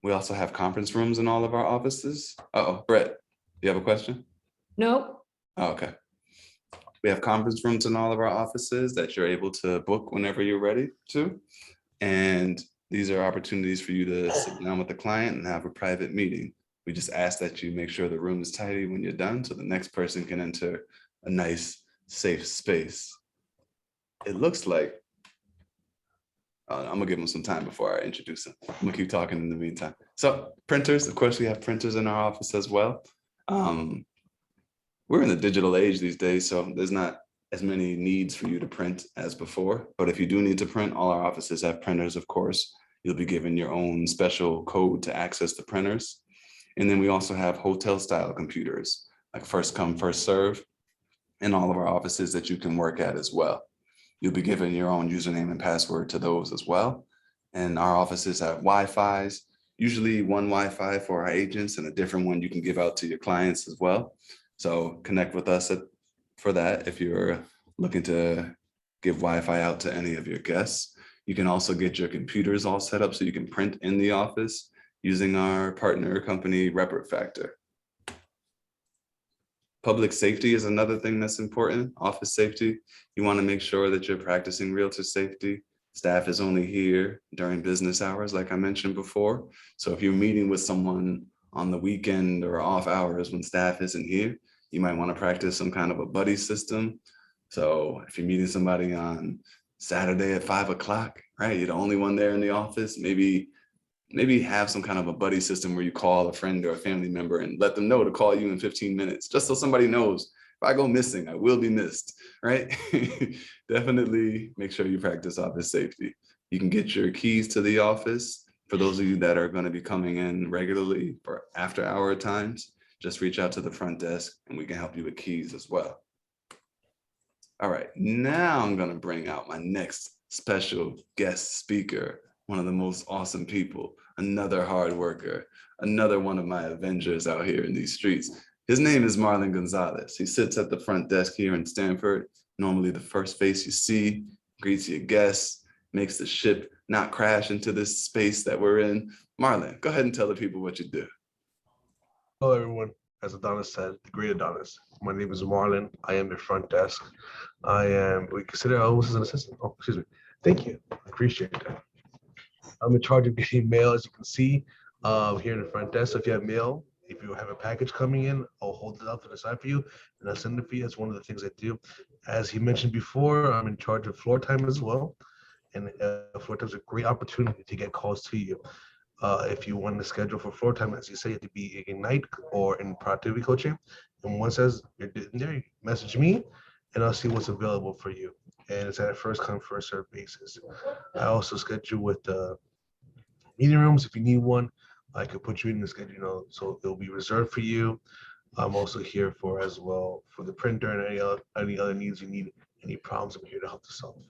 Speaker 1: We also have conference rooms in all of our offices. Uh-oh, Brett, do you have a question?
Speaker 6: Nope.
Speaker 1: Oh, okay. We have conference rooms in all of our offices that you're able to book whenever you're ready to. And these are opportunities for you to sit down with the client and have a private meeting. We just ask that you make sure the room is tidy when you're done so the next person can enter a nice, safe space. It looks like, I'm gonna give them some time before I introduce them. I'm gonna keep talking in the meantime. So printers, of course, we have printers in our office as well. We're in the digital age these days, so there's not as many needs for you to print as before. But if you do need to print, all our offices have printers, of course. You'll be given your own special code to access the printers. And then we also have hotel style computers, like first come, first serve, in all of our offices that you can work at as well. You'll be given your own username and password to those as well. And our offices have Wi-Fi's, usually one Wi-Fi for our agents and a different one you can give out to your clients as well. So connect with us for that if you're looking to give Wi-Fi out to any of your guests. You can also get your computers all set up so you can print in the office using our partner company, Repert Factor. Public safety is another thing that's important, office safety. You want to make sure that you're practicing realtor safety. Staff is only here during business hours, like I mentioned before. So if you're meeting with someone on the weekend or off hours when staff isn't here, you might want to practice some kind of a buddy system. So if you're meeting somebody on Saturday at 5 o'clock, right, you're the only one there in the office, maybe have some kind of a buddy system where you call a friend or a family member and let them know to call you in 15 minutes, just so somebody knows if I go missing, I will be missed, right? Definitely make sure you practice office safety. You can get your keys to the office. For those of you that are going to be coming in regularly for after hour times, just reach out to the front desk and we can help you with keys as well. All right, now I'm going to bring out my next special guest speaker, one of the most awesome people another hard worker, another one of my Avengers out here in these streets. His name is Marlon Gonzalez. He sits at the front desk here in Stanford. Normally the first face you see, greets your guests, makes the ship not crash into this space that we're in. Marlon, go ahead and tell the people what you do.
Speaker 13: Hello, everyone. As Adonis said, the great Adonis. My name is Marlon. I am the front desk. We consider almost as an assistant. Oh, excuse me. Thank you. I appreciate that. I'm in charge of getting mail, as you can see, here in the front desk. So if you have mail, if you have a package coming in, I'll hold it up to the side for you and I'll send it for you. That's one of the things I do. As he mentioned before, I'm in charge of floor time as well. And floor time is a great opportunity to get calls to you. If you want to schedule for floor time, as you say, it to be Ignite or in productivity coaching. And once as you're in there, you message me and I'll see what's available for you. And it's at a first come, first served basis. I also schedule with meeting rooms. If you need one, I could put you in the schedule, so it'll be reserved for you. I'm also here for as well for the printer and any other needs you need, any problems, I'm here to help to solve.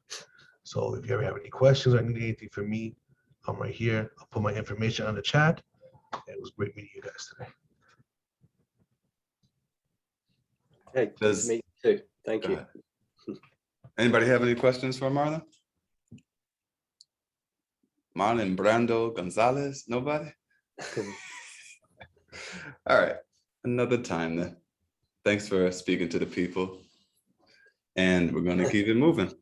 Speaker 13: So if you ever have any questions or need anything from me, I'm right here. I'll put my information on the chat. It was great meeting you guys today.
Speaker 12: Hey, nice to meet you too. Thank you.
Speaker 1: Anybody have any questions for Marlon? Marlon Brando Gonzalez? Nobody? All right, another time then. Thanks for speaking to the people. And we're going to keep it moving.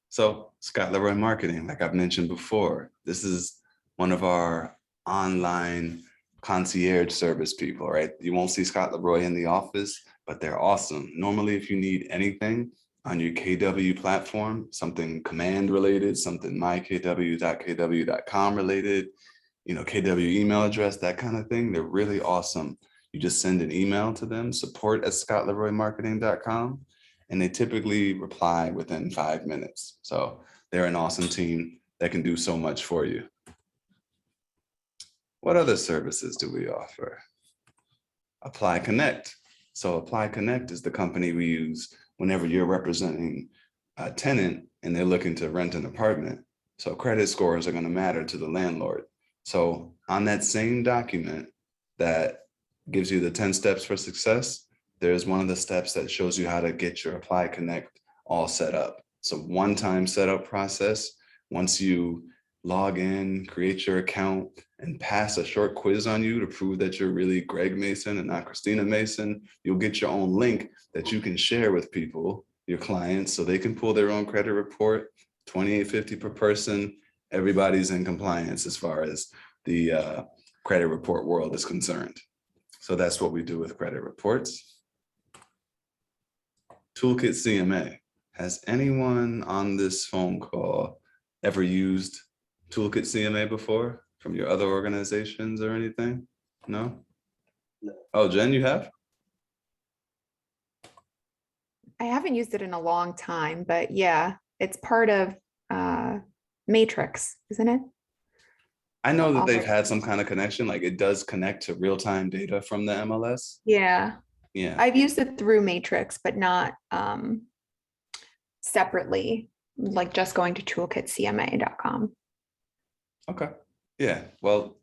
Speaker 1: So Scott LeRoy Marketing, like I've mentioned before, this is one of our online concierge service people, right? You won't see Scott LeRoy in the office, but they're awesome. Normally, if you need anything on your KW platform, something command related, something mykw.kw.com related, KW email address, that kind of thing, they're really awesome. You just send an email to them, support@scottleroymarketing.com, and they typically reply within 5 minutes. So they're an awesome team that can do so much for you. What other services do we offer? Apply Connect. So Apply Connect is the company we use whenever you're representing a tenant and they're looking to rent an apartment. So credit scores are going to matter to the landlord. So on that same document that gives you the 10 steps for success, there's one of the steps that shows you how to get your Apply Connect all set up. So one-time setup process. Once you log in, create your account, and pass a short quiz on you to prove that you're really Greg Mason and not Christina Mason, you'll get your own link that you can share with people, your clients, so they can pull their own credit report, $28.50 per person. Everybody's in compliance as far as the credit report world is concerned. So that's what we do with credit reports. Toolkit CMA. Has anyone on this phone call ever used Toolkit CMA before from your other organizations or anything? No?
Speaker 12: No.
Speaker 1: Oh, Jen, you have?
Speaker 14: I haven't used it in a long time, but yeah, it's part of Matrix, isn't it?
Speaker 1: I know that they've had some kind of connection, like it does connect to real-time data from the MLS.
Speaker 14: Yeah.
Speaker 1: Yeah.
Speaker 14: I've used it through Matrix, but not separately, like just going to toolkitcma.com.
Speaker 1: Okay. Yeah. Well,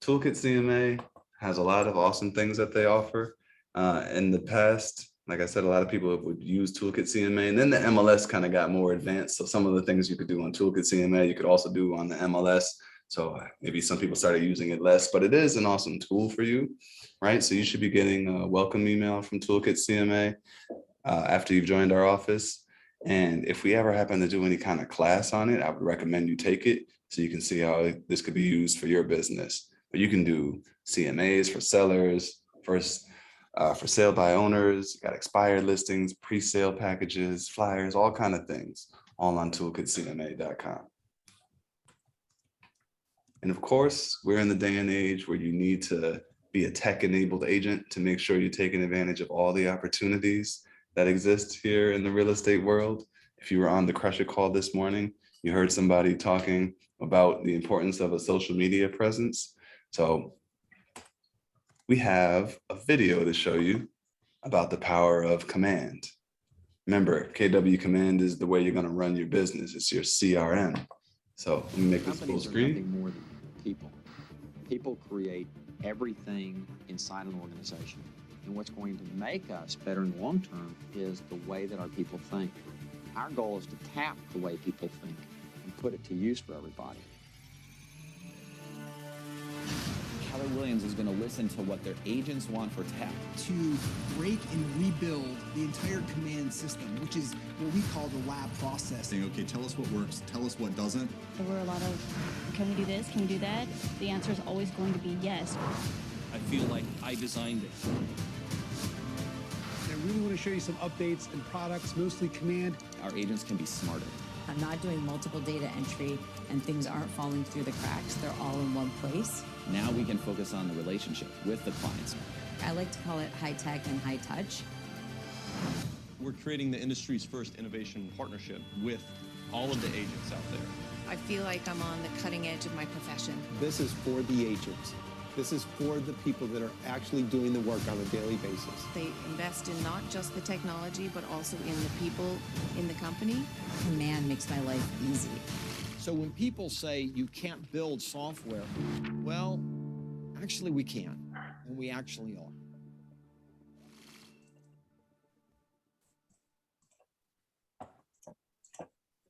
Speaker 1: Toolkit CMA has a lot of awesome things that they offer. In the past, like I said, a lot of people would use Toolkit CMA, and then the MLS kind of got more advanced. So some of the things you could do on Toolkit CMA, you could also do on the MLS. So maybe some people started using it less, but it is an awesome tool for you, right? So you should be getting a welcome email from Toolkit CMA after you've joined our office. And if we ever happen to do any kind of class on it, I would recommend you take it so you can see how this could be used for your business. But you can do CMAs for sellers, for sale by owners, you got expired listings, pre-sale packages, flyers, all kind of things, all on toolkitcma.com. And of course, we're in the day and age where you need to be a tech-enabled agent to make sure you're taking advantage of all the opportunities that exist here in the real estate world. If you were on the Crusher call this morning, you heard somebody talking about the importance of a social media presence. So we have a video to show you about the power of command. Remember, KW Command is the way you're going to run your business. It's your CRM. So let me make this full
Speaker 2: Companies are
Speaker 1: screen.
Speaker 2: nothing more than people.
Speaker 15: People create everything inside an organization. And what's going to make us better in the long term is the way that our people think. Our goal is to tap the way people think and put it to use for everybody.
Speaker 16: Keller Williams is going to listen to what their agents want for tech.
Speaker 17: To break and rebuild the entire command system, which is what we call the lab process.
Speaker 18: Saying, okay, tell us what works, tell us what doesn't.
Speaker 19: There were a lot of, can we do this, can we do that? The answer is always going to be yes.
Speaker 20: I feel like I designed it.
Speaker 17: I really want to show you some updates and products, mostly command.
Speaker 16: Our agents can be smarter.
Speaker 21: I'm not doing multiple data entry and things aren't falling through the cracks. They're all in one place.
Speaker 16: Now we can focus on the relationship with the clients.
Speaker 21: I like to call it high tech and high touch.
Speaker 20: We're creating the industry's first innovation partnership with all of the agents out there.
Speaker 3: I feel like I'm on the cutting edge of my profession.
Speaker 22: This is for the agents. This is for the people that are actually doing the work on a daily basis.
Speaker 3: They invest in not just the technology, but also in the people in the company.
Speaker 21: Command makes my life easy.
Speaker 2: So when people say you can't build software, well, actually we can, and we actually are.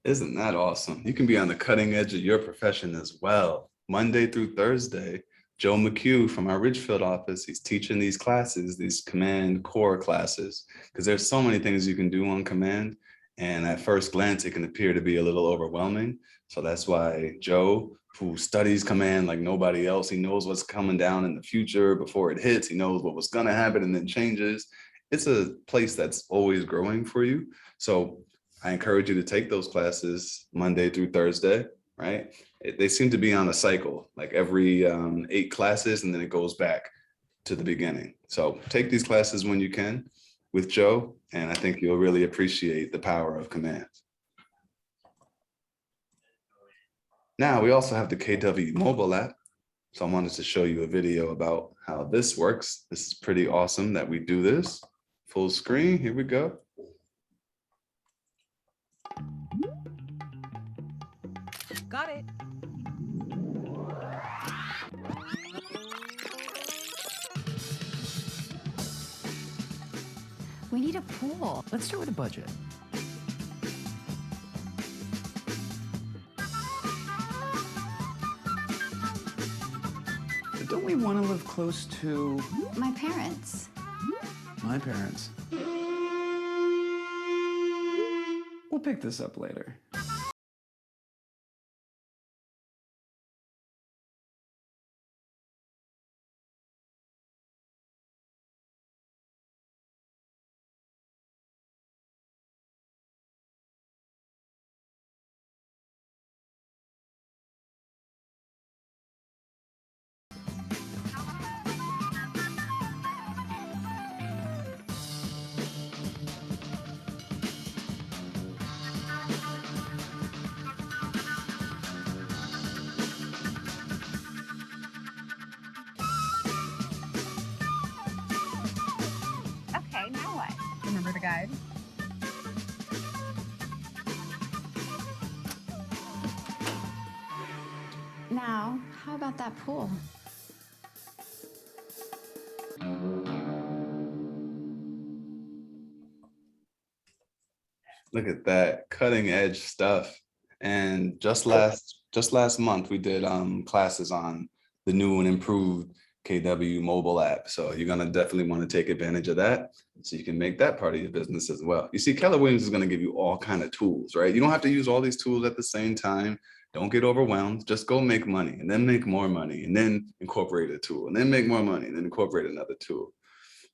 Speaker 1: Isn't that awesome? You can be on the cutting edge of your profession as well. Monday through Thursday, Joe McHugh from our Ridgefield office, he's teaching these classes, these command core classes, because there's so many things you can do on command. And at first glance, it can appear to be a little overwhelming. So that's why Joe, who studies command like nobody else, he knows what's coming down in the future before it hits. He knows what was going to happen and then changes. It's a place that's always growing for you. So I encourage you to take those classes Monday through Thursday, right? They seem to be on a cycle, like every 8 classes, and then it goes back to the beginning. So take these classes when you can with Joe, and I think you'll really appreciate the power of command. Now, we also have the KW mobile app. So I wanted to show you a video about how this works. This is pretty awesome that we do this. Full screen, here we go.
Speaker 23: Got it.
Speaker 24: We need a pool. Let's start with a budget. But don't we want to live close to
Speaker 19: My parents.
Speaker 24: my parents? We'll pick this up later.
Speaker 19: Okay, now what? Remember the guide? Now, how about that pool?
Speaker 1: Look at that cutting edge stuff. And just last month, we did classes on the new and improved KW mobile app. So you're gonna definitely want to take advantage of that so you can make that part of your business as well. You see, Keller Williams is gonna give you all kind of tools, right? You don't have to use all these tools at the same time. Don't get overwhelmed. Just go make money and then make more money and then incorporate a tool and then make more money and then incorporate another tool.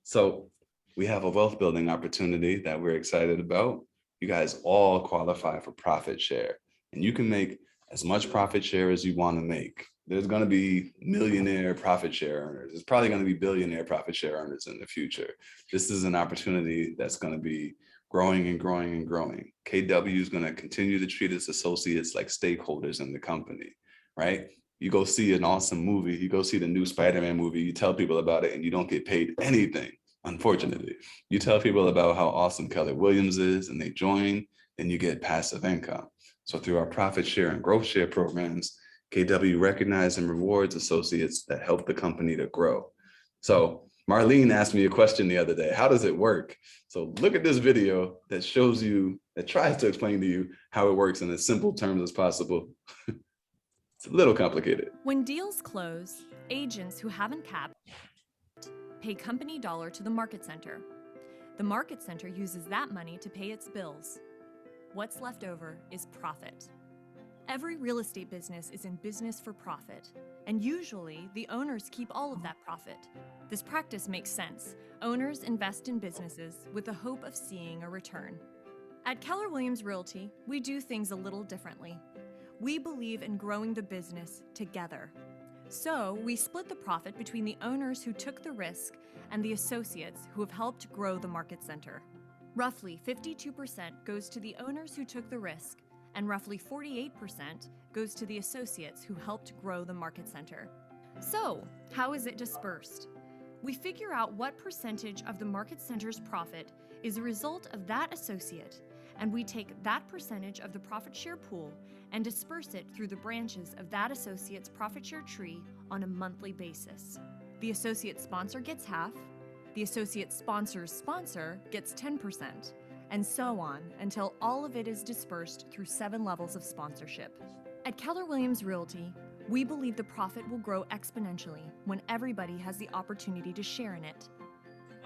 Speaker 1: So we have a wealth building opportunity that we're excited about. You guys all qualify for profit share, and you can make as much profit share as you want to make. There's going to be millionaire profit share earners. There's probably going to be billionaire profit share earners in the future. This is an opportunity that's going to be growing and growing and growing. KW is going to continue to treat its associates like stakeholders in the company, right? You go see an awesome movie, you go see the new Spider-Man movie, you tell people about it and you don't get paid anything, unfortunately. You tell people about how awesome Keller Williams is and they join, then you get passive income. So through our profit share and growth share programs, KW recognizes and rewards associates that help the company to grow. So Marlene asked me a question the other day, how does it work? So look at this video that shows you, that tries to explain to you how it works in as simple terms as possible. It's a little complicated.
Speaker 4: When deals close, agents who haven't capped pay company dollar to the market center. The market center uses that money to pay its bills. What's left over is profit. Every real estate business is in business for profit, and usually the owners keep all of that profit. This practice makes sense. Owners invest in businesses with the hope of seeing a return. At Keller Williams Realty, we do things a little differently. We believe in growing the business together. So we split the profit between the owners who took the risk and the associates who have helped grow the market center. Roughly 52% goes to the owners who took the risk, and roughly 48% goes to the associates who helped grow the market center. So, how is it dispersed? We figure out what percentage of the market center's profit is a result of that associate, and we take that percentage of the profit share pool and disperse it through the branches of that associate's profit share tree on a monthly basis. The associate sponsor gets half, the associate sponsor's sponsor gets 10%, and so on until all of it is dispersed through 7 levels of sponsorship. At Keller Williams Realty, we believe the profit will grow exponentially when everybody has the opportunity to share in it.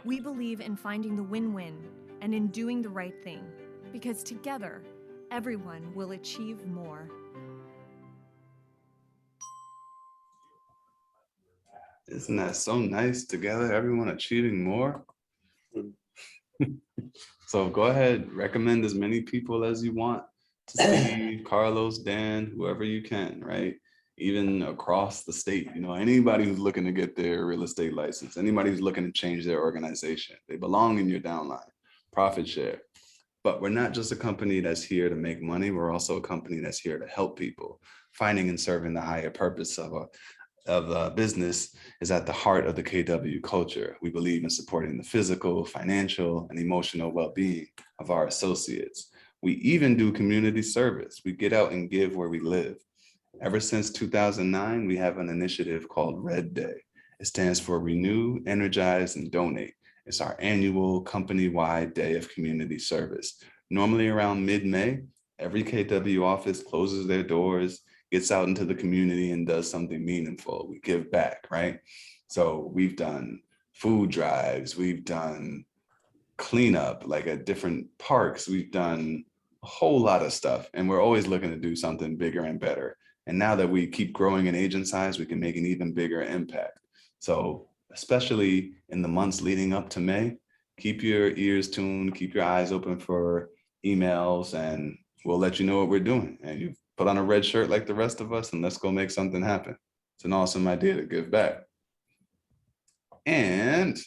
Speaker 4: We believe in finding the win-win and in doing the right thing, because together, everyone will achieve more.
Speaker 1: Isn't that so nice? Together, everyone achieving more. So go ahead, recommend as many people as you want to Steve, Carlos, Dan, whoever you can, right? Even across the state, you know, anybody who's looking to get their real estate license, anybody who's looking to change their organization, they belong in your downline, profit share. But we're not just a company that's here to make money. We're also a company that's here to help people. Finding and serving the higher purpose of business is at the heart of the KW culture. We believe in supporting the physical, financial, and emotional well-being of our associates. We even do community service. We get out and give where we live. Ever since 2009, we have an initiative called Red Day. It stands for Renew, Energize, and Donate. It's our annual company-wide day of community service. Normally around mid-May, every KW office closes their doors, gets out into the community and does something meaningful. We give back, right? So we've done food drives, we've done cleanup, like at different parks, we've done a whole lot of stuff, and we're always looking to do something bigger and better. And now that we keep growing in agent size, we can make an even bigger impact. So especially in the months leading up to May, keep your ears tuned, keep your eyes open for emails, and we'll let you know what we're doing. And you put on a red shirt like the rest of us, and let's go make something happen. It's an awesome idea to give back. And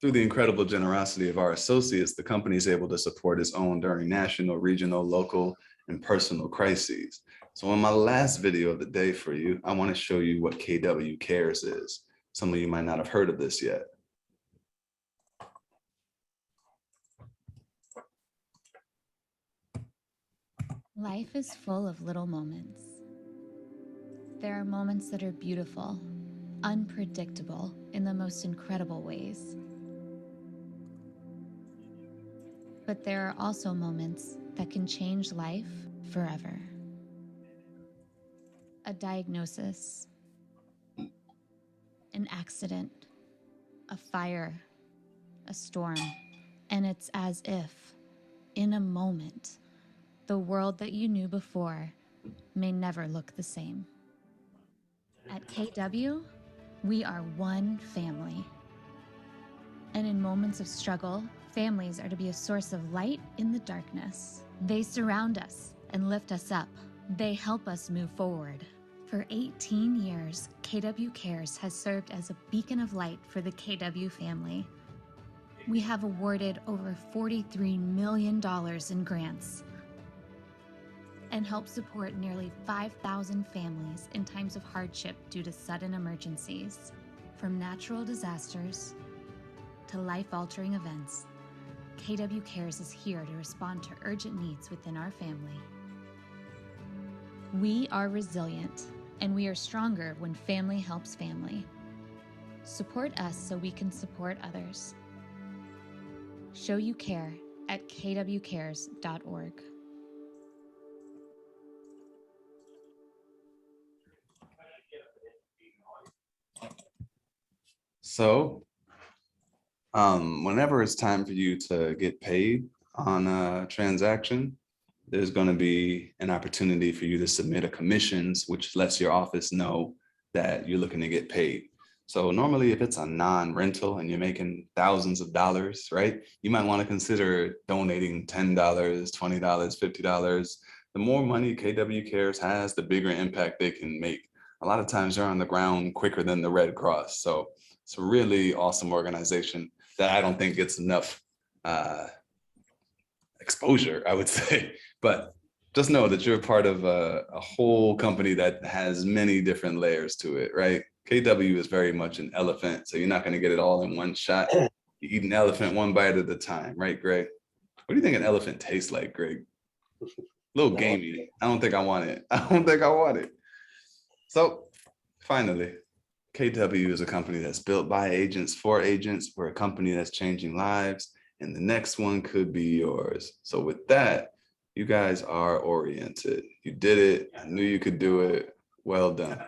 Speaker 1: through the incredible generosity of our associates, the company is able to support its own during national, regional, local, and personal crises. So in my last video of the day for you, I want to show you what KW Cares is. Some of you might not have heard of this yet.
Speaker 5: Life is full of little moments. There are moments that are beautiful, unpredictable in the most incredible ways. But there are also moments that can change life forever. A diagnosis, an accident, a fire, a storm, and it's as if, in a moment, the world that you knew before may never look the same. At KW, we are one family. And in moments of struggle, families are to be a source of light in the darkness. They surround us and lift us up. They help us move forward. For 18 years, KW Cares has served as a beacon of light for the KW family. We have awarded over $43 million in grants and helped support nearly 5,000 families in times of hardship due to sudden emergencies. From natural disasters to life-altering events, KW Cares is here to respond to urgent needs within our family. We are resilient, and we are stronger when family helps family. Support us so we can support others. Show you care at kwcares.org.
Speaker 1: So, whenever it's time for you to get paid on a transaction, there's going to be an opportunity for you to submit a commissions, which lets your office know that you're looking to get paid. So normally if it's a non-rental and you're making thousands of dollars, right, you might want to consider donating $10, $20, $50. The more money KW Cares has, the bigger impact they can make. A lot of times they're on the ground quicker than the Red Cross. So it's a really awesome organization that I don't think gets enough exposure, I would say. But just know that you're part of a whole company that has many different layers to it, right? KW is very much an elephant, so you're not going to get it all in one shot. You eat an elephant one bite at a time, right, Greg? What do you think an elephant tastes like, Greg? A little gamey. I don't think I want it. I don't think I want it. So finally, KW is a company that's built by agents for agents. We're a company that's changing lives, and the next one could be yours. So with that, you guys are oriented. You did it. I knew you could do it. Well done.